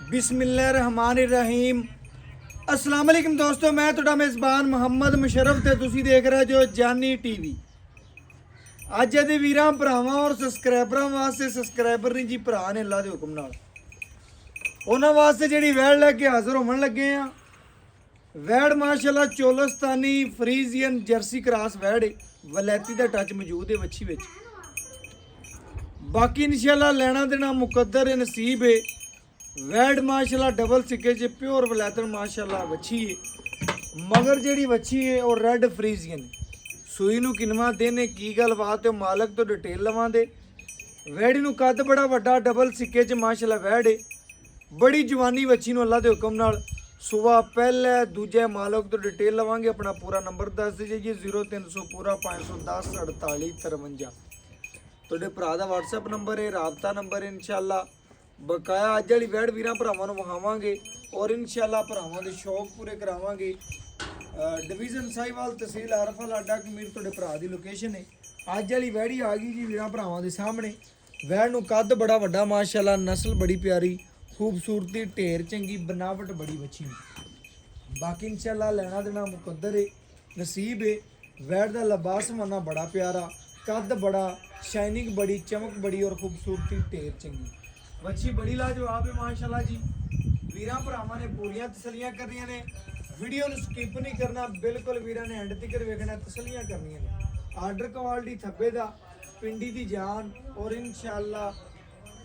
बिस्मिल्लाहिर्रहमानिर्रहीम। अस्सलाम वालेकुम दोस्तों, मैं ਤੁਹਾਡਾ मेज़बान ਮੁਹੰਮਦ ਮੁਸ਼ਰਫ ਤੇ ਤੁਸੀਂ ਦੇਖ ਰਹੇ ਜੋ ਜਾਨੀ ਟੀਵੀ। ਅੱਜ ਦੇ ਵੀਰਾਂ ਭਰਾਵਾਂ ਔਰ ਸਬਸਕ੍ਰਾਈਬਰਾਂ ਵਾਸਤੇ ਸਬਸਕ੍ਰਾਈਬਰ ਨਹੀਂ ਜੀ ਭਰਾ ਨੇ ਅੱਲਾ ਦੇ ਹੁਕਮ ਨਾਲ ਉਹਨਾਂ ਵਾਸਤੇ ਜਿਹੜੀ ਵੈੜ ਲੈ ਕੇ ਹਾਜ਼ਰ ਹੋਣ ਲੱਗੇ ਆ। ਵੈੜ ਮਾਸ਼ਾਅੱਲਾ ਚੋਲਸਤਾਨੀ ਫਰੀਜ਼ੀਅਨ ਜਰਸੀ ਕ੍ਰਾਸ ਵੈੜ ਹੈ, ਵਲੈਤੀ ਦਾ ਟੱਚ ਮੌਜੂਦ ਹੈ ਵੱਛੀ ਵਿੱਚ। ਬਾਕੀ ਇਨਸ਼ਾਅੱਲਾ ਲੈਣਾ ਦੇਣਾ ਮੁਕੱਦਰ ਹੈ, ਨਸੀਬ है। वैड माशाल्लाह डबल सिक्के च प्योर वलैतन माशाल्लाह वच्छी है, मगर जेड़ी वच्छी है और रेड फ्रीजियन सूई नू किनवा देने की गल बात है, मालक तो डिटेल लवां दे। वैड नू कद बड़ा वड्डा डबल सिक्के च माशाल्लाह वैड है, बड़ी जवानी वच्छी नू अल्लाह दे हुक्म नाल सुबह पहले दूजे मालक तो डिटेल लवांगे। अपना पूरा नंबर दस दीजिए 0300 पूरा 510 48 53 ਤੁਹਾਡੇ ਭਰਾ ਦਾ WhatsApp ਨੰਬਰ ਹੈ, ਰਾਬਤਾ ਨੰਬਰ ਹੈ। ਇਨਸ਼ਾਅੱਲਾ ਬਕਾਇਆ ਅੱਜ ਵਾਲੀ ਵੈੜ ਵੀਰਾਂ ਭਰਾਵਾਂ ਨੂੰ ਵਿਖਾਵਾਂਗੇ ਔਰ ਇਨਸ਼ਾਅੱਲਾ ਭਰਾਵਾਂ ਦੇ ਸ਼ੌਕ ਪੂਰੇ ਕਰਾਵਾਂਗੇ। ਡਿਵੀਜ਼ਨ ਸਾਈਵਾਲ ਤਹਿਸੀਲ ਆਰਫਾ ਲਾਡਾ ਕਮੀਰ ਤੁਹਾਡੇ ਭਰਾ ਦੀ ਲੋਕੇਸ਼ਨ ਹੈ। ਅੱਜ ਵਾਲੀ ਵੈੜੀ ਆ ਗਈ ਜੀ ਵੀਰਾਂ ਭਰਾਵਾਂ ਦੇ ਸਾਹਮਣੇ। ਵੈੜ ਨੂੰ ਕੱਦ ਬੜਾ ਵੱਡਾ ਮਾਸ਼ਾਅੱਲਾ, ਨਸਲ ਬੜੀ ਪਿਆਰੀ, ਖੂਬਸੂਰਤੀ ਢੇਰ ਚੰਗੀ, ਬਨਾਵਟ ਬੜੀ ਵੱਛੀ। ਬਾਕੀ ਇਨਸ਼ਾਅੱਲਾ ਲੈਣਾ ਦੇਣਾ ਮੁਕੱਦਰ ਹੈ, ਨਸੀਬ ਹੈ। ਵੈੜ ਦਾ ਲਿਬਾਸ ਮਾਨਾ ਬੜਾ ਪਿਆਰਾ, कद बड़ा, शाइनिंग बड़ी, चमक बड़ी और खूबसूरती ढेर चंगी। वच्छी बड़ी लाजवाब है माशाल्लाह जी। वीरां भरावां ने पूरियां तसलियां करनियां ने, वीडियो नूं स्किप नहीं करना, बिल्कुल वीरां ने एंड तक वेखना, तसलियां करनियां ने। आर्डर क्वालिटी थब्बे दा, पिंडी दी जान और इंशाअल्लाह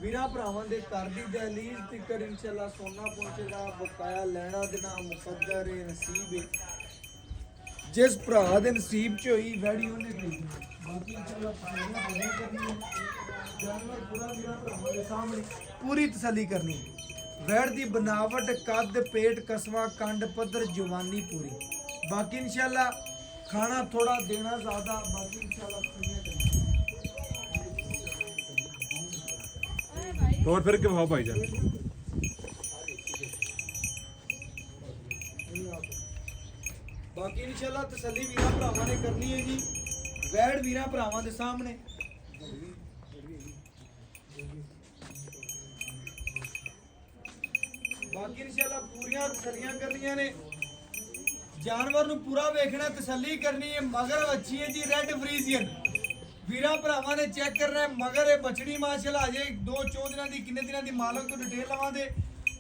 वीरां भरावां दे घर दी दहलीज तक इंशाअल्लाह सोना पहुंचेगा। बकाया लेना देना मुकद्दर है, नसीब है। जिस भरा दे नसीब च होई वैड़ी उन्हें खरीदनी। बाकी जानवर पूरा वीरां भरावां दे सामने पूरी तसल्ली करनी। वैड़ दी बनावट, कद, पेट, कसवा, कंड, पद्धर, जवानी पूरी। बाकी इंशाअल्लाह खाना थोड़ा देना ज़्यादा। बाकी इंशाअल्लाह और फिर के भाव भाईजान बाकी इंशाअल्लाह तसल्ली वीरां भरावां ने करनी है जी। वैड़ वीरां भरावां दे सामने बाकी इंशाअल्लाह पूरियां तसल्लियां करनियां ने। जानवर नूं पूरा वेखना, तसल्ली करनी है। मगर अच्छी है जी रेड फ्रीजियन। वीरां भरावां ने चेक करना है मगर ये बछड़ी माशाअल्लाह अजे 2-4 दिनां दी किन्ने दिनां दी मालक तो डिटेल लवां दे।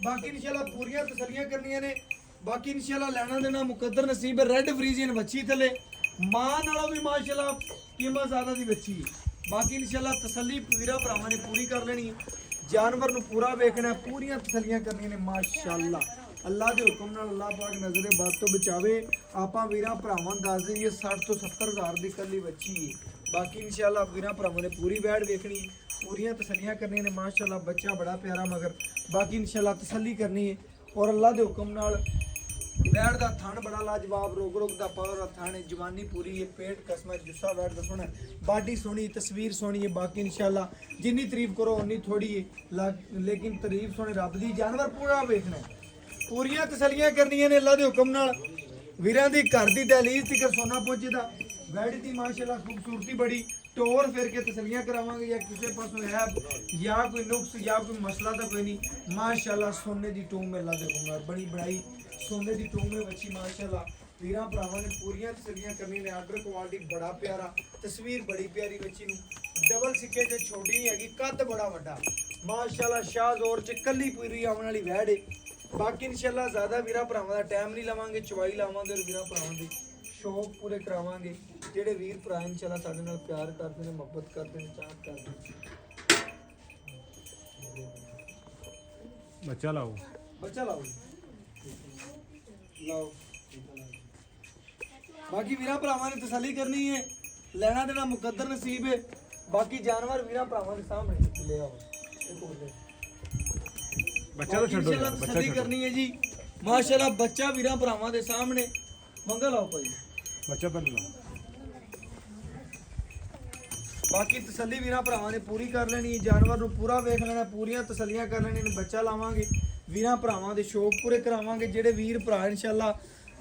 बाकी इंशाअल्लाह पूरियां तसल्लियां करनियां ने। बाकी इंशाअल्लाह लेना देना मुकद्दर नसीब है। रेड फ्रीजियन बच्ची थले मां नालों भी माशाअल्लाह कीमत ज़्यादा दी बच्ची है। बाकी इंशाअल्लाह तसल्ली वीरां भरावां ने पूरी कर लेनी है। जानवर नूं पूरा वेखना, पूरियां तसल्लियां करनियां ने माशाअल्लाह। अल्लाह दे हुक्म नाल अल्लाह पाक नज़रे बद तो बचावे। आपां वीरां भरावां नूं दस दईए 60 तो 70 हज़ार दी कल्ली बच्ची है। बाकी इंशाअल्लाह वीरां भरावां ने पूरी वैड़ वेखनी, पूरियां तसल्लियां करनियां ने माशाअल्लाह। बच्चा बड़ा प्यारा मगर बाकी इंशाअल्लाह तसल्ली करनी है। और अल्लाह दे हुक्म नाल वैड़ दा थन बड़ा लाजवाब, रोग रोग दा पावर दा थन है, जवानी पूरी है, पेट कसमा, जुस्सा वैड़ दा सोहना, बाडी सोहनी, तस्वीर सोहनी है। बाकी इंशाअल्लाह जिन्नी तारीफ करो उन्नी थोड़ी है, लेकिन तारीफ सोहनी रब दी। जानवर पूरा वेखना है, पूरियां तसल्लियां करनियां ने अल्लाह दे हुक्म नाल। वीरां दी घर दी दहलीज तक सोना पहुंचेदा। वैड़ दी माशाअल्लाह खूबसूरती बड़ी, टोर फिर के तसल्लियां करावांगे। या किसी पासों है या कोई नुक्स या कोई मसला तो कोई नहीं। माशाअल्लाह सोने दी टूम में अल्लाह दे हुक्म नाल बड़ी बड़ाई सोने दी टूम में बच्ची माशाअल्लाह। वीरां भरावां ने पूरियां तसल्लियां करनी ने। आर्डर क्वालिटी बड़ा प्यारा, तस्वीर बड़ी प्यारी बच्ची नूं। डबल सिक्के च छोटी नहीं हैगी, कद बड़ा वड्डा माशाअल्लाह। शाहजोर च कल्ली पूरी आवन वाली वैड़ है। बाकी इंशाअल्लाह ज़्यादा वीरां भरावां दा टाइम नहीं लवांगे, चवाई लावांगे और वीरां भरावां दे शौक पूरे करावांगे। ਜਿਹੜੇ ਵੀਰ ਭਰਾ ਇੰਸ਼ਾਅੱਲਾ ਸਾਡੇ ਨਾਲ ਪਿਆਰ ਕਰਦੇ ਨੇ, ਮੁਹੱਬਤ ਕਰਦੇ ਨੇ, ਚਾਹਤ ਕਰਦੇ ਨੇ। बच्चा लाओ ਬੱਚਾ ਲਾਓ ਲਾਓ। ਬਾਕੀ ਵੀਰਾਂ ਭਰਾਵਾਂ ਨੇ ਤਸੱਲੀ ਕਰਨੀ ਹੈ, ਲੈਣਾ ਦੇਣਾ ਮੁਕੱਦਰ ਨਸੀਬ ਹੈ। ਬਾਕੀ ਜਾਨਵਰ ਵੀਰਾਂ ਭਰਾਵਾਂ ਦੇ ਸਾਹਮਣੇ ਲੈ ਆਓ। बच्चा तो छोड़ो यार, बच्चा तसल्ली करनी है जी माशाअल्लाह। बच्चा वीरां भरावां दे सामने मंगल आओ भाई, बच्चा बन लो। बाकी तसल्ली वीरां भरावां ने पूरी कर लेनी है। जानवर नूं पूरा वेख लेना, पूरियां तसल्लियां कर लेनी। बच्चा लावांगे, वीरां भरावां दे शौक पूरे करावांगे। ਜਿਹੜੇ ਵੀਰ ਭਰਾ इंशाअल्लाह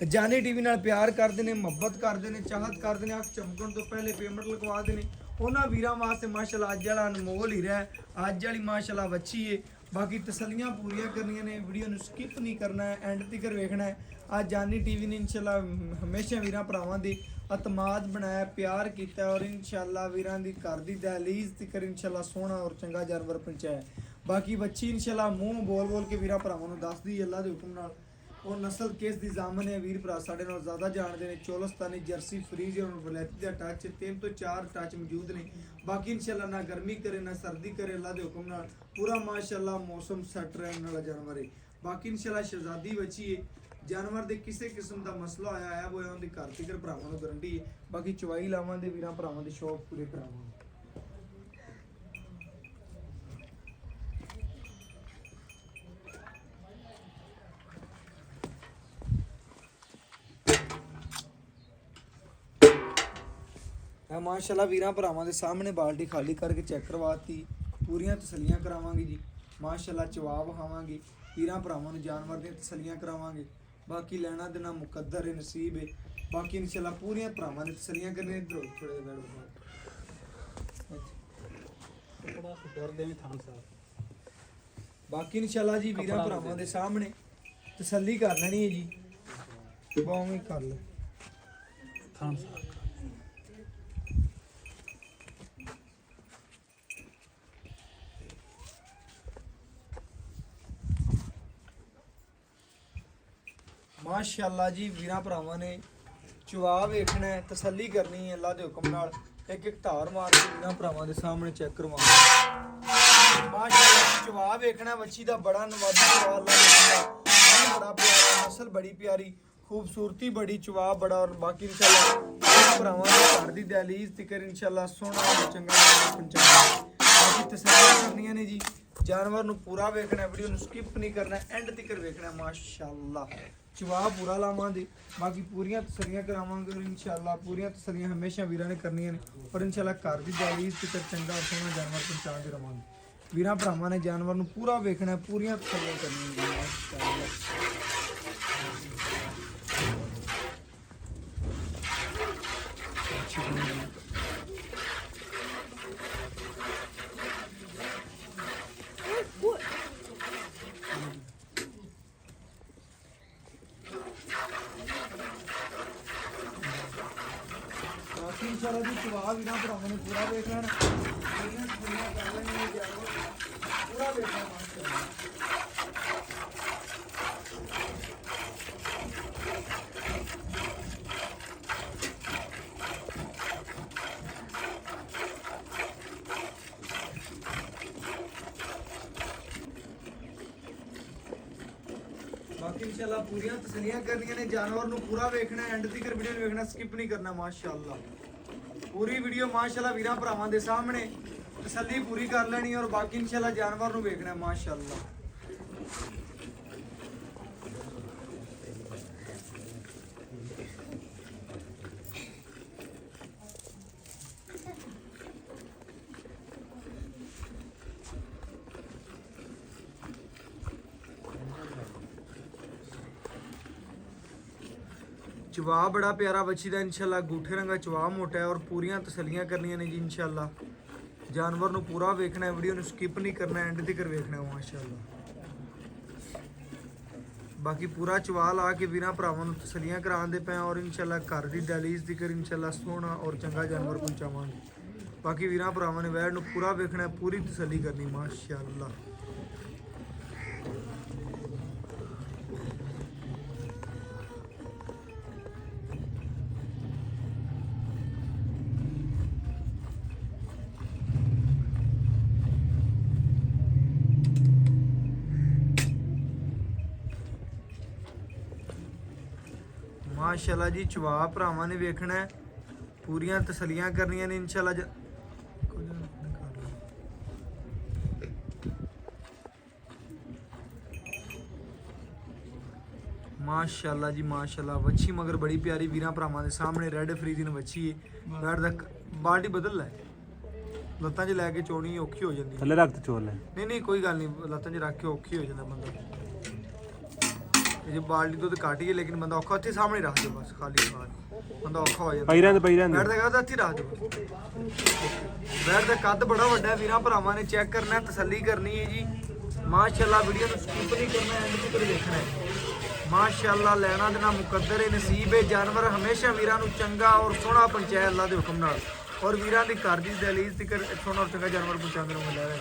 जानी टीवी नाल प्यार करते हैं, मुहब्बत करते हैं, चाहत करते हैं, अख चमकण तो पहले पेमेंट लगवाते हैं ਉਹਨਾਂ ਵੀਰਾਂ ਵਾਸਤੇ ਮਾਸ਼ਾਅੱਲਾ ਅੱਜ ਵਾਲਾ ਅਨਮੋਲ ਹੀ ਰਿਹਾ। ਅੱਜ ਵਾਲੀ ਮਾਸ਼ਾਅੱਲਾ ਵੱਛੀ ਏ। ਬਾਕੀ ਤਸੱਲੀਆਂ ਪੂਰੀਆਂ ਕਰਨੀਆਂ ਨੇ, ਵੀਡੀਓ ਨੂੰ ਸਕਿਪ ਨਹੀਂ ਕਰਨਾ ਹੈ, ਐਂਡ ਤੱਕ ਵੇਖਣਾ ਹੈ। ਅੱਜ ਜਾਨੀ ਟੀਵੀ ਨੇ ਇਨਸ਼ਾਅੱਲਾ ਹਮੇਸ਼ਾ ਵੀਰਾਂ ਭਰਾਵਾਂ ਦੀ ਅਤਮਾਦ ਬਣਾਇਆ, ਪਿਆਰ ਕੀਤਾ ਔਰ ਇਨਸ਼ਾਅੱਲਾ ਵੀਰਾਂ ਦੀ ਘਰ ਦੀ ਦਹਲੀਜ਼ ਤੱਕ ਇਨਸ਼ਾਅੱਲਾ ਸੋਹਣਾ ਔਰ ਚੰਗਾ ਜਾਨਵਰ ਪਹੁੰਚਾਇਆ। ਬਾਕੀ ਬੱਚੀ ਇਨਸ਼ਾਅੱਲਾ ਮੂੰਹ ਬੋਲ ਕੇ ਵੀਰਾਂ ਭਰਾਵਾਂ ਨੂੰ ਦੱਸਦੀ ਅੱਲਾ ਦੇ ਹੁਕਮ ਨਾਲ। ਉਹ ਨਸਲ ਕਿਸ ਦੀ ਜ਼ਾਮਨ ਹੈ ਵੀਰ ਭਰਾ ਸਾਡੇ ਨਾਲ ਜ਼ਿਆਦਾ ਜਾਣਦੇ ਨੇ। ਚੋਲਸਤਾਨੀ ਜਰਸੀ ਫਰੀਜ਼ਰ ਔਰ ਵਲੈਤੀ ਦਾ ਟੱਚ 3 ਤੋਂ 4 ਟੱਚ ਮੌਜੂਦ ਨੇ। ਬਾਕੀ ਇਨਸ਼ਾਅੱਲਾ ਨਾ ਗਰਮੀ ਕਰੇ ਨਾ ਸਰਦੀ ਕਰੇ, ਅੱਲਾ ਦੇ ਹੁਕਮ ਨਾਲ ਪੂਰਾ ਮਾਸ਼ਾਅੱਲਾ ਮੌਸਮ ਸੈੱਟ ਰਹਿਣ ਵਾਲਾ ਜਾਨਵਰ ਹੈ। ਬਾਕੀ ਇਨਸ਼ਾਅੱਲਾ ਸ਼ਹਿਜ਼ਾਦੀ ਬੱਚੀ ਹੈ। ਜਾਨਵਰ ਦੇ ਕਿਸੇ ਕਿਸਮ ਦਾ ਮਸਲਾ ਆਇਆ ਹੋਇਆ ਉਹਦੀ ਘਰ ਤੀਕਰ ਭਰਾਵਾਂ ਨੂੰ ਗਰੰਟੀ ਹੈ। ਬਾਕੀ ਚਵਾਈ ਲਾਵਾਂ ਦੇ ਵੀਰਾਂ ਭਰਾਵਾਂ ਦੇ ਸ਼ੌਕ ਪੂਰੇ ਕਰਾਵਾਂਗੇ। माशाल्लाह वीरां भरावां दे सामने बाल्टी खाली करके चेक करवाती, पूरियां तसलियां करावांगे जी। माशाल्लाह चवा विखावांगे वीरां भरावां नूं, जानवर दी तसलियां करावांगे। बाकी लेना देना मुकद्दर है, नसीब है। बाकी इंशाल्लाह पूरियां भरावां दी तसलियां करने। इधर थोड़े बाकी इंशाल्लाह जी वीरां भरावां दे सामने तसल्ली कर लेनी है जी। बावें कर ले माशाअल्लाह जी। वीरां भरावां ने चवा वेखना है, तसल्ली करनी है अल्लाह दे हुक्म नाल। एक एक धार मार के वीरां भरावां दे सामने चेक करवाना। माशाअल्लाह चवा वेखना वच्छी दा बड़ा नवाजी चवा अल्लाह दे हुक्म नाल। बड़ा प्यारा, नस्ल बड़ी प्यारी, खूबसूरती बड़ी, चवा बड़ा। और बाकी इंशाअल्लाह भरावां दे घर दी दहलीज तिकर इंशाअल्लाह सोहना चंगा पहुंचाना। बाकी तसल्ली करनियां ने जी। जानवर नूं पूरा वेखना, वीडियो नूं स्किप नहीं करना, एंड तिकर वेखना। माशाअल्लाह चवा पूरा लावांगे। बाकी पूरियां तसलियां करावांगे और इंशाअल्लाह पूरियां तसलियां हमेशा वीरां ने करनियां ने। और इंशाअल्लाह घर दी दहलीज तिकर चंगा सोहना जानवर पहुंचाते रवांगे। वीरां भरावां ने जानवर नूं पूरा वेखना, पूरियां तसलियां करनियां माशाअल्लाह। इंशाअल्लाह जी चवा वीरां भरावां ने पूरा देख लेना, पूरा देखना माशाअल्लाह। बाकी इंशाअल्लाह पूरियां तसलियां करनियां ने, जानवर नूं पूरा वेखना, एंड तक वीडियो नूं वेखना, स्किप नहीं करना। माशाअल्लाह पूरी वीडियो माशाअल्लाह वीरां भरावां दे सामने तसल्ली पूरी कर लेनी और बाकी इंशाअल्लाह जानवर नूं वेखना माशाअल्लाह। चवा बड़ा प्यारा बच्ची का इंशाअल्लाह, गूठे रंगा चवा मोटा है। और पूरियां तसलियां करनियां ने जी इंशाअल्लाह। जानवर नूं पूरा वेखना है, वीडियो नूं स्किप नहीं करना, एंड तक वेखना है माशाअल्लाह। बाकी पूरा चवा ला के वीरां भरावां नूं तसलियां करांदे पे और इंशाअल्लाह घर दी दहलीज तक इंशाअल्लाह सोहना और चंगा जानवर पहुंचावांगे। बाकी वीरां भरावां ने वैड़ नूं पूरा वेखना है, पूरी तसल्ली करनी माशाअल्लाह। माशाअल्लाह जी चवा भरावां ने वेखना है, पूरियां तसलियां करनियां ने इंशाअल्लाह। माशाअल्लाह जी माशाअल्लाह वच्छी मगर बड़ी प्यारी वीरां भरावां दे सामने रेड फ्रीजिन वच्छी है। बैठ दा बाल्टी बदल लै, लत्तां 'च लैके चोनी औखी हो जाती। थल्ले रख ते चोल ले। नहीं कोई गल नहीं, लत्तां 'च रख के औखी हो जाता बंदा। ਜੇ ਬਾਲਟੀ ਦੁੱਧ ਘੱਟ ਹੀ ਹੈ ਲੇਕਿਨ ਬੰਦਾ ਔਖਾ ਉੱਥੇ ਸਾਹਮਣੇ ਰੱਖ ਦਿਓ ਬਸ ਖਾਲੀ ਬੰਦਾ ਔਖਾ ਹੋ ਜਾਂਦਾ ਪਈ ਰਹਿੰਦੇ ਬੈਠ ਦਾ ਕਹਿੰਦਾ ਇੱਥੇ ਰੱਖ ਦਿਓ ਬੈਠ ਦਾ ਕੱਦ ਬੜਾ ਵੱਡਾ ਹੈ ਵੀਰਾਂ ਭਰਾਵਾਂ ਨੇ ਚੈੱਕ ਕਰਨਾ ਹੈ, ਤਸੱਲੀ ਕਰਨੀ ਹੈ ਜੀ ਮਾਸ਼ਾਅੱਲਾ। ਵੀਡੀਓ ਨੂੰ ਸਕਿਪ ਨਹੀਂ ਕਰਨਾ, ਐਂਡ ਤੱਕ ਦੇਖਣਾ ਹੈ ਮਾਸ਼ਾਅੱਲਾ। ਲੈਣਾ ਦੇਣਾ ਮੁਕੱਦਰ ਹੈ, ਨਸੀਬ ਹੈ। ਜਾਨਵਰ ਹਮੇਸ਼ਾ ਵੀਰਾਂ ਨੂੰ ਚੰਗਾ ਔਰ ਸੋਹਣਾ ਪਹੁੰਚਾਇਆ ਅੱਲਾ ਦੇ ਹੁਕਮ ਨਾਲ, ਔਰ ਵੀਰਾਂ ਦੀ ਘਰ ਦੀ ਦਹਲੀਜ਼ ਤੱਕ ਸੋਹਣਾ ਔਰ ਚੰਗਾ ਜਾਨਵਰ ਪਹੁੰਚਾਉਂਦੇ ਨੂੰ ਮਿਲਿਆ ਹੈ।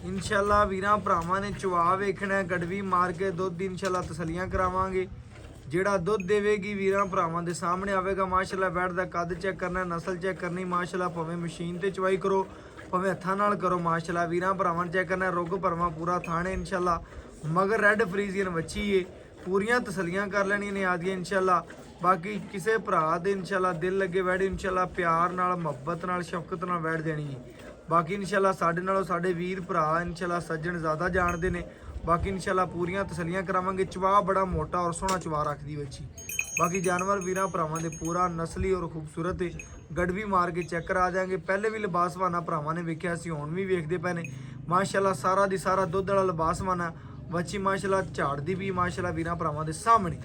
इंशाल्लाह ਵੀਰਾਂ ਭਰਾਵਾਂ ਨੇ ਚਵਾ ਵੇਖਣਾ, ਗੜਵੀ ਮਾਰ ਕੇ ਦੁੱਧ ਦੀ ਇੰਸ਼ਾਅੱਲਾ ਤਸੱਲੀਆਂ ਕਰਾਵਾਂਗੇ। ਜਿਹੜਾ ਦੁੱਧ ਦੇਵੇਗੀ ਵੀਰਾਂ ਭਰਾਵਾਂ ਦੇ ਸਾਹਮਣੇ ਆਵੇਗਾ। ਮਾਸ਼ਾਅੱਲਾ ਬੈਠ ਦਾ ਕੱਦ ਚੈੱਕ ਕਰਨਾ, ਨਸਲ ਚੈੱਕ ਕਰਨੀ ਮਾਸ਼ਾਅੱਲਾ। ਭਾਵੇਂ ਮਸ਼ੀਨ ਤੇ ਚਵਾਈ ਕਰੋ, ਭਾਵੇਂ ਹੱਥਾਂ ਨਾਲ ਕਰੋ ਮਾਸ਼ਾਅੱਲਾ। ਵੀਰਾਂ ਭਰਾਵਾਂ ਨੇ ਚੈੱਕ ਕਰਨਾ, ਰੁੱਗ ਭਰਵਾਂ ਪੂਰਾ ਥਾਣੇ ਇੰਸ਼ਾਅੱਲਾ। ਮਗਰ ਰੈੱਡ ਫਰੀਜ਼ੀਅਨ ਵੱਛੀ ਏ, ਪੂਰੀਆਂ ਤਸੱਲੀਆਂ ਕਰ ਲੈਣੀਆਂ ਨੇ ਆਦੀਆਂ ਇੰਸ਼ਾਅੱਲਾ। ਬਾਕੀ ਕਿਸੇ ਭਰਾ ਦੇ ਇੰਸ਼ਾਅੱਲਾ ਦਿਲ ਲੱਗੇ ਬੈਠ ਇੰਸ਼ਾਅੱਲਾ ਪਿਆਰ ਨਾਲ, ਮੁਹੱਬਤ ਨਾਲ, ਸ਼ਫਕਤ ਨਾਲ ਬੈਠ ਦੇਣੀ ਹੈ। ਬਾਕੀ ਇੰਸ਼ਾਅੱਲਾ ਸਾਡੇ ਨਾਲੋਂ ਸਾਡੇ ਵੀਰ ਭਰਾ ਇੰਸ਼ਾਅੱਲਾ ਸੱਜਣ ਜ਼ਿਆਦਾ ਜਾਣਦੇ ਨੇ। ਬਾਕੀ ਇੰਸ਼ਾਅੱਲਾ ਪੂਰੀਆਂ ਤਸੱਲੀਆਂ ਕਰਾਵਾਂਗੇ। ਚਵਾ ਬੜਾ ਮੋਟਾ ਔਰ ਸੋਹਣਾ ਚਵਾ ਰੱਖਦੀ ਬੱਚੀ। ਬਾਕੀ ਜਾਨਵਰ ਵੀਰਾਂ ਭਰਾਵਾਂ ਦੇ ਪੂਰਾ ਨਸਲੀ ਔਰ ਖੂਬਸੂਰਤ ਹੈ। ਗੜਵੀ ਮਾਰ ਕੇ ਚੈੱਕ ਕਰਾ ਦਿਆਂਗੇ। ਪਹਿਲੇ ਵੀ ਲਿਬਾਸਵਾਨਾ ਭਰਾਵਾਂ ਨੇ ਵੇਖਿਆ ਸੀ, ਹੁਣ ਵੀ ਵੇਖਦੇ ਪਏ ਨੇ ਮਾਸ਼ਾਅੱਲਾ। ਸਾਰਾ ਦੀ ਸਾਰਾ ਦੁੱਧ ਵਾਲਾ ਲਿਬਾਸਵਾਨਾ ਬੱਚੀ ਮਾਸ਼ਾਅੱਲਾ ਝਾੜਦੀ ਵੀ ਮਾਸ਼ਾਅੱਲਾ ਵੀਰਾਂ ਭਰਾਵਾਂ ਦੇ ਸਾਹਮਣੇ।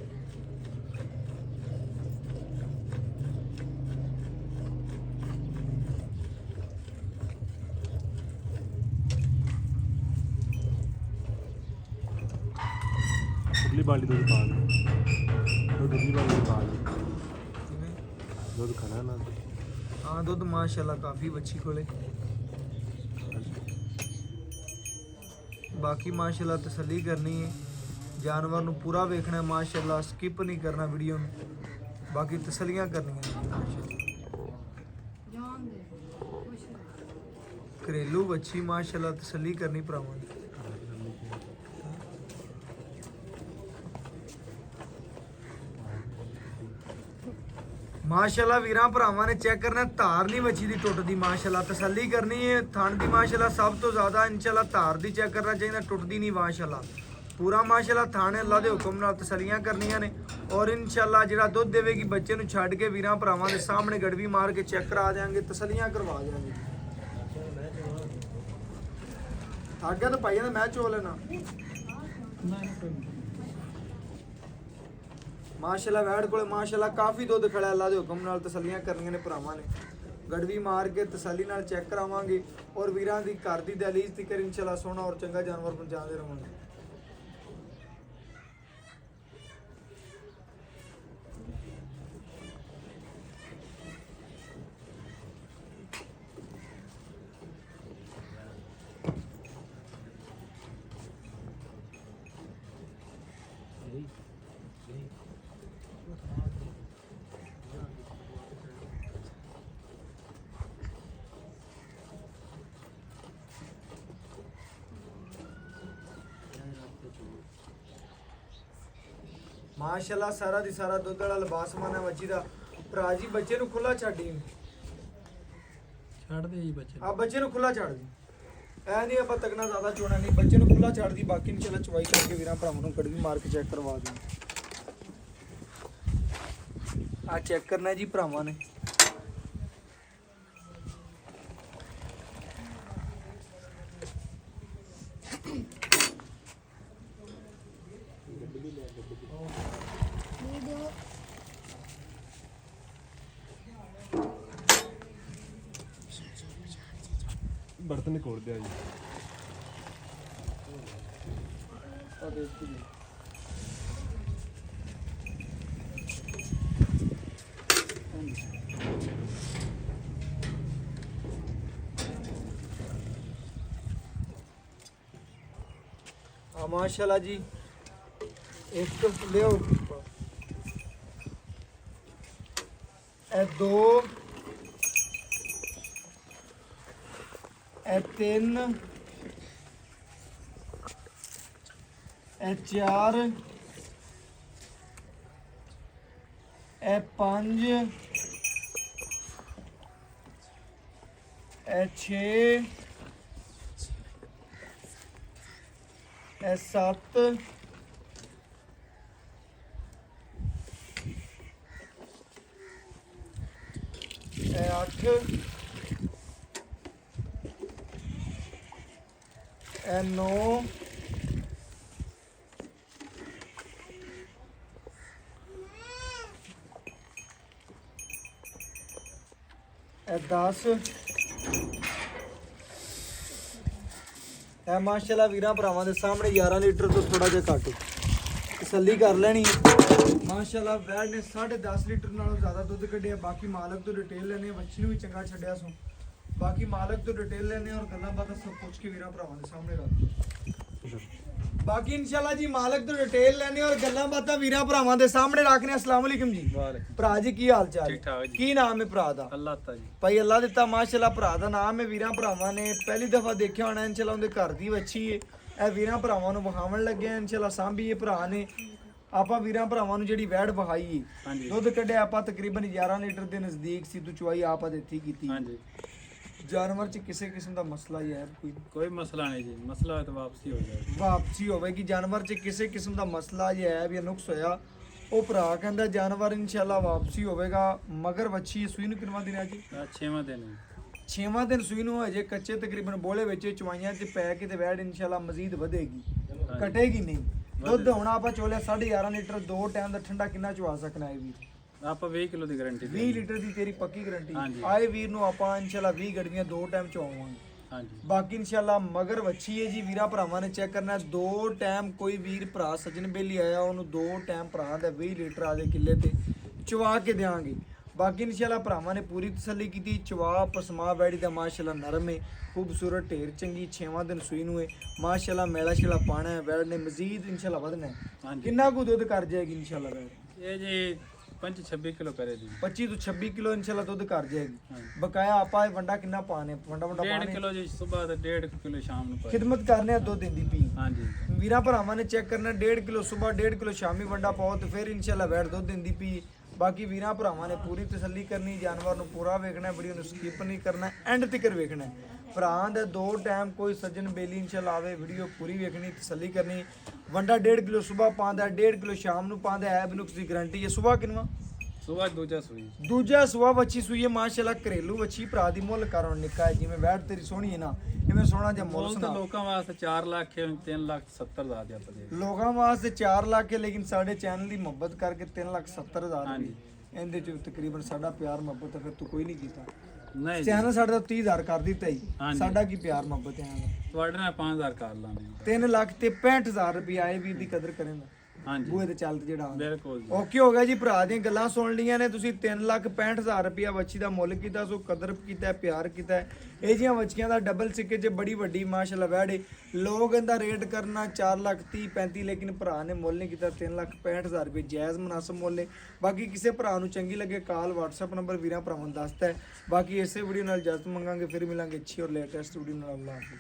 दुधली बाल्टी दूध पा दो, दुधली बाल्टी पा दो, दूध खाना ना। हाँ दुध माशाल्लाह काफ़ी बच्ची कोले। बाकी माशाल्लाह तसल्ली करनी है, जानवर नू पूरा वेखना है माशाल्लाह, स्किप नहीं करना वीडियो में। बाकी तसल्लियां करनी है। घरेलू बच्ची माशाल्लाह तसल्ली करनी भरावां दी। माशाल्लाह वीरां भरावां ने चेक करना, धार नहीं बची दी टुटदी माशाल्लाह। तसल्ली करनी है थन दी माशाल्लाह। सब तो ज़्यादा इंशाल्लाह धार दी चेक करना चाहिए, टुटदी नहीं माशाल्लाह। पूरा माशाल्लाह थाने अल्लाह दे हुक्म नाल तसल्लियां करनियां ने। और इंशाल्लाह जिहड़ा दुध देवेगी बच्चे नूं छड्ड के वीरां भरावां दे सामने गड़वी मार के चेक करा देंगे, तसल्लियां करवा देंगे। आगे तो पाइया मैं चो लेना माशाल्लाह। वैड कोले माशाल्लाह काफ़ी दुध खड़ा अल्लाह दे हुक्म नाल तसल्लियां करनियां ने भरावां ने। गड़वी मार के तसल्ली नाल चेक करावांगे और वीरां दी घर दी दहलीज तिकर इंशाल्लाह सोहना और चंगा जानवर पहुंचाते रहांगे। माशाल्लाह सारा दी सारा दुध वाला लिबास माना बच्ची दा। भरा जी बच्चे नूं खुला छड्डी छड्ड दे जी बच्चे आ बच्चे नूं खुला छड्ड दी। ऐ नहीं आपां तकना ज़्यादा चोना नहीं, बच्चे नूं खुला छड्ड दी। बाकी इंशाल्लाह चवाई करके वीरां भरावां नूं कड़वी मार के चेक करवा दी। आ चेक करना जी भरावां ने। बर्तन खोल दिया जी। माशाल्लाह जी एक तो ले दो ਇਹ 3 ਇਹ 4 ਇਹ 5 ਇਹ 6 ਇਹ 7 ਇਹ 8 ਇਹ 9 ਇਹ 10 ਇਹ ਮਾਸ਼ਾਅੱਲਾ ਵੀਰਾਂ ਭਰਾਵਾਂ ਦੇ ਸਾਹਮਣੇ 11 ਲੀਟਰ ਤੋਂ ਥੋੜਾ ਜਿਹਾ ਘੱਟ ਤਸੱਲੀ ਕਰ ਲੈਣੀ ਮਾਸ਼ਾਅੱਲਾ ਵੈੜ ਨੇ 10.5 ਲੀਟਰ ਨਾਲੋਂ ਜ਼ਿਆਦਾ ਦੁੱਧ ਕੱਢਿਆ ਬਾਕੀ ਮਾਲਕ ਤੋਂ ਡਿਟੇਲ ਲੈਣੇ ਬੱਚੀ ਨੂੰ ਵੀ ਚੰਗਾ ਛੱਡਿਆ ਸੋ ਬਾਕੀ ਮਾਲਕ ਤੋਂ ਡਿਟੇਲ ਲੈਣੇ ਔਰ ਗੱਲਾਂ ਬਾਤਾਂ ਸਭ ਪੁੱਛ ਕੇ ਵੀਰਾਂ ਭਰਾਵਾਂ ਦੇ ਸਾਹਮਣੇ ਰੱਖ ਬਾਕੀ ਇਨਸ਼ਾਅੱਲਾ ਜੀ ਮਾਲਕ ਤੋਂ ਡਿਟੇਲ ਲੈਣੇ ਔਰ ਗੱਲਾਂ ਬਾਤਾਂ ਵੀਰਾਂ ਭਰਾਵਾਂ ਦੇ ਸਾਹਮਣੇ ਰੱਖਣੇ ਅਸਲਾਮ ਵਾਲੇਕੁਮ ਜੀ ਭਰਾ ਜੀ ਕੀ ਹਾਲ ਚਾਲ ਠੀਕ ਠਾਕ ਜੀ। ਕੀ ਨਾਮ ਹੈ ਭਰਾ ਦਾ ਅੱਲਾਹ ਤਾ ਜੀ ਭਾਈ ਅੱਲਾ ਦਿੱਤਾ ਮਾਸ਼ਾਅੱਲਾ ਭਰਾ ਦਾ ਨਾਮ ਹੈ ਵੀਰਾਂ ਭਰਾਵਾਂ ਨੇ ਪਹਿਲੀ ਦਫਾ ਦੇਖਿਆ ਹੋਣਾ ਇਨਸ਼ਾਅੱਲਾ ਉਹਦੇ ਘਰ ਦੀ ਵੱਛੀ ਹੈ ਇਹ ਵੀਰਾਂ ਭਰਾਵਾਂ ਨੂੰ ਵਿਖਾਉਣ ਲੱਗੇ ਆ ਇਨਸ਼ਾਅੱਲਾ ਸਾਂਭੀ ਇਹ ਭਰਾ ਨੇ ਆਪਾਂ ਵੀਰਾਂ ਭਰਾਵਾਂ ਨੂੰ ਜਿਹੜੀ ਵੈੜ ਵਹਾਈ ਹਾਂਜੀ ਦੁੱਧ ਕੱਢਿਆ ਆਪਾਂ ਤਕਰੀਬਨ 11 ਲੀਟਰ ਦੇ ਨਜ਼ਦੀਕ ਸੀ ਤੂੰ ਚੁਆਈ ਆਪਾਂ ਦਿੱਤੀ ਕੀਤੀ ਹਾਂਜੀ ਜਾਨਵਰ ਚ ਕਿਸੇ ਕਿਸਮ ਦਾ ਮਸਲਾ ਹੀ ਹੈ ਕੋਈ ਮਸਲਾ ਨਹੀਂ ਜੀ ਮਸਲਾ ਹੈ ਤਾਂ ਵਾਪਸੀ ਹੋ ਜਾਏ ਵਾਪਸੀ ਹੋਵੇਗੀ ਜਾਨਵਰ ਚ ਕਿਸੇ ਕਿਸਮ ਦਾ ਮਸਲਾ ਹੀ ਹੈ ਵੀ ਨੁਕਸ ਹੋਇਆ ਉਹ ਭਰਾ ਕਹਿੰਦਾ ਜਾਨਵਰ ਇਨਸ਼ਾਅੱਲਾ ਵਾਪਸੀ ਹੋਵੇਗਾ ਮਗਰ ਵੱਛੀ ਸੂਈ ਨੂੰ ਕਿੰਨਾ ਦਿਨ ਆ ਜੀ 6ਵਾਂ ਦਿਨ ਹੈ। 6ਵਾਂ ਦਿਨ ਸੂਈ ਨੂੰ ਹਜੇ ਕੱਚੇ ਤਕਰੀਬਨ ਬੋਲੇ ਵਿੱਚ ਚਵਾਈਆਂ ਚ ਪੈ ਕੇ ਤੇ ਵੈੜ ਇਨਸ਼ਾਅੱਲਾ ਮਜ਼ੀਦ ਵਧੇਗੀ ਕਟੇਗੀ ਨਹੀਂ ਦੁੱਧ ਹੁਣ ਆਪਾਂ ਚੋਲਿਆ 11.5 ਲੀਟਰ 2 ਟਾਈਮ ਦਾ ਠੰਡਾ ਕਿੰਨਾ ਚਵਾ ਸਕਣਾ ਹੈ ਵੀਰ ਆਪਾਂ 20 ਕਿਲੋ ਦੀ ਗਾਰੰਟੀ 20 ਲੀਟਰ ਦੀ ਤੇਰੀ ਪੱਕੀ ਗਾਰੰਟੀ ਹਾਂਜੀ। ਆਏ ਵੀਰ ਨੂੰ ਆਪਾਂ ਇਨਸ਼ਾਅੱਲਾ 20 ਗੜਵੀਆਂ 2 ਟਾਈਮ ਚਵਾਵਾਂਗੇ ਹਾਂਜੀ ਬਾਕੀ ਇਨਸ਼ਾਅੱਲਾ ਮਗਰ ਵੱਛੀ ਹੈ ਜੀ ਵੀਰਾ ਭਰਾਵਾਂ ਨੇ ਚੈੱਕ ਕਰਨਾ 2 ਟਾਈਮ ਕੋਈ ਵੀਰ ਭਰਾ ਸੱਜਣ ਬੇਲੀ ਆਇਆ ਉਹਨੂੰ 2 ਟਾਈਮ ਭਰਾ ਦਾ 20 ਲੀਟਰ ਆ ਦੇ ਕਿੱਲੇ ਤੇ ਚਵਾ ਕੇ ਦੇਾਂਗੇ ਬਾਕੀ ਇਨਸ਼ਾਅੱਲਾ ਭਰਾਵਾਂ ਨੇ ਪੂਰੀ ਤਸੱਲੀ ਕੀਤੀ ਚਵਾ ਪਸਮਾ ਵੈੜੀ ਦਾ ਮਾਸ਼ਾਅੱਲਾ ਨਰਮ ਹੈ ਖੂਬਸੂਰਤ ਢੇਰ ਚੰਗੀ 6ਵਾਂ ਦਿਨ ਸੂਈ ਨੂੰ ਹੈ ਮਾਸ਼ਾਅੱਲਾ ਮੈਲਾ ਛਲਾ ਪਾਣਾ ਹੈ ਵੈੜ ਨੇ ਮਜ਼ੀਦ ਇਨਸ਼ਾਅੱਲਾ ਵਧਣਾ ਹੈ ਹਾਂਜੀ ਕਿੰਨਾ ਕੁ ਦੁੱਧ ਕਰ ਜਾਏਗੀ ਇਨਸ਼ਾਅੱਲਾ ਵੈੜ ਇਹ ਜੀ 25-26 ਕਿਲੋ ਕਰੇ ਜੀ 25 ਤੋਂ 26 ਕਿਲੋ ਇਨਸ਼ਾਅੱਲਾ ਦੁੱਧ ਕਰ ਜਾਏਗੀ ਹਾਂਜੀ। ਬਕਾਇਆ ਆਪਾਂ ਇਹ ਵੰਡਾ ਕਿੰਨਾ ਪਾਣੇ ਵੰਡਾ 1.5 ਪਾਣੇ ਕਿਲੋ ਜੀ ਸਵੇਰ ਤੇ 1.5 ਕਿਲੋ ਸ਼ਾਮ ਨੂੰ ਪਾਏ ਖਿਦਮਤ ਕਰਨੇ ਆ ਦੁੱਧ ਦਿੰਦੀ ਪੀ ਹਾਂਜੀ ਵੀਰਾਂ ਭਰਾਵਾਂ ਨੇ ਚੈੱਕ ਕਰਨਾ 1.5 ਕਿਲੋ ਸਵੇਰ 1.5 ਕਿਲੋ ਸ਼ਾਮੀ ਵੰਡਾ ਪਾਓ ਤੇ ਫਿਰ ਇਨਸ਼ਾਅੱਲਾ ਵੈੜ ਦੁੱਧ ਦਿੰਦੀ ਪੀ ਬਾਕੀ ਵੀਰਾਂ ਭਰਾਵਾਂ ਨੇ ਪੂਰੀ ਤਸੱਲੀ ਕਰਨੀ ਜਾਨਵਰ ਨੂੰ ਪੂਰਾ ਵੇਖਣਾ ਵੀਡੀਓ ਨੂੰ ਸਕਿਪ ਨਹੀਂ ਕਰਨਾ ਐਂਡ ਤੱਕ ਵੇਖਣਾ ਭਰਾ ਦੇ 2 ਟਾਈਮ ਕੋਈ ਸੱਜਣ ਬੇਲੀ ਇਨਸ਼ਾਅੱਲਾ ਆਵੇ ਵੀਡੀਓ ਪੂਰੀ ਵੇਖਣੀ ਤਸੱਲੀ ਕਰਨੀ ਵੰਡਾ 1.5 ਕਿਲੋ ਸਵੇਰ ਪਾਉਂਦਾ 1.5 ਕਿਲੋ ਸ਼ਾਮ ਨੂੰ ਪਾਉਂਦਾ ਐਬ ਨੁਕਸ ਦੀ ਗਾਰੰਟੀ ਹੈ ਸਵੇਰ ਕਿੰਨਾ ਸਵੇਰ ਦੂਜਾ ਸੂਈ ਦੂਜਾ ਸਵਾ ਵੱਛੀ ਸੂਈ ਹੈ ਮਾਸ਼ਾਅੱਲਾ ਘਰੇਲੂ ਵੱਛੀ ਭਰਾ ਦੀ ਮੁੱਲ ਕਰੋ ਨਿੱਕਾ ਹੈ ਜਿਵੇਂ ਵੈੜ ਤੇਰੀ ਸੋਹਣੀ ਹੈ ਨਾ ਇਵੇਂ ਸੋਹਣਾ ਜਿਹਾ ਮੁੱਲ ਮੁੱਲ ਤਾਂ ਸੁਣਾ ਲੋਕਾਂ ਵਾਸਤੇ 4 ਲੱਖ ਹੈ 3,70,000 ਦੇ ਆਪਾਂ ਦੇ ਲੋਕਾਂ ਵਾਸਤੇ 4 ਲੱਖ ਹੈ ਲੇਕਿਨ ਸਾਡੇ ਚੈਨਲ ਦੀ ਮੁਹੱਬਤ ਕਰਕੇ 3,70,000 ਹਾਂਜੀ। ਇਹਦੇ ਚ ਤਕਰੀਬਨ ਸਾਡਾ ਪਿਆਰ ਮੁਹੱਬਤ ਹੈ ਫਿਰ ਤੂੰ ਕੋਈ ਨਹੀਂ ਕੀਤਾ ਨਹੀਂ ਜੀ ਚੈਨਲ ਸਾਡਾ 30,000 ਕਰ ਦਿੱਤਾ ਹੀ ਹਾਂਜੀ। ਸਾਡਾ ਕੀ ਪਿਆਰ ਮੁਹੱਬਤ ਹੈ ਤੁਹਾਡੇ ਨਾਲ 5,000 ਕਰ ਲਾਂਗੇ 3 ਲੱਖ ਤੇ 65,000 ਰੁਪਏ ਆਏ ਵੀਰ ਦੀ ਕਦਰ ਕਰੇਗਾ ਹਾਂਜੀ ਬੂਹੇ ਤੇ ਚੱਲਦੇ ਜਿਹੜਾ ਆਉਂਦਾ। ਬਿਲਕੁਲ ਜੀ ਓਕੇ ਹੋ ਗਿਆ ਜੀ ਭਰਾ ਦੀਆਂ ਗੱਲਾਂ ਸੁਣ ਲੀਆਂ ਨੇ ਤੁਸੀਂ 3,65,000 ਰੁਪਇਆ ਵੱਛੀ ਦਾ ਮੁੱਲ ਕੀਤਾ ਸੋ ਕਦਰ ਕੀਤਾ ਪਿਆਰ ਕੀਤਾ ਇਹ ਜੀਆਂ ਵੱਛੀਆਂ ਦਾ ਡਬਲ ਸਿੱਕੇ 'ਚ ਬੜੀ ਵੱਡੀ ਮਾਸ਼ਾਅੱਲਾ ਵੈੜੇ ਲੋਕ ਇਹਦਾ ਰੇਟ ਕਰਨਾ 4,30,35 ਲੇਕਿਨ ਭਰਾ ਨੇ ਮੁੱਲ ਨਹੀਂ ਕੀਤਾ 3,65,000 ਰੁਪਏ ਜਾਇਜ਼ ਮੁਨਾਸਬ ਮੁੱਲ ਹੈ ਬਾਕੀ ਕਿਸੇ ਭਰਾ ਨੂੰ ਚੰਗੀ ਲੱਗੇ ਕਾਲ WhatsApp ਨੰਬਰ ਵੀਰਾਂ ਭਰਾਵਾਂ ਨੂੰ ਦੱਸਦਾ ਹੈ ਬਾਕੀ ਇਸੇ ਵੀਡੀਓ ਨਾਲ ਇਜਾਜ਼ਤ ਮੰਗਾਂਗੇ ਫਿਰ ਮਿਲਾਂਗੇ ਅੱਛੀ ਔਰ ਲੇਟੈਸਟ ਵੀਡੀਓ ਨਾਲ ਅੱਲਾਹ ਹਾਫਿਜ਼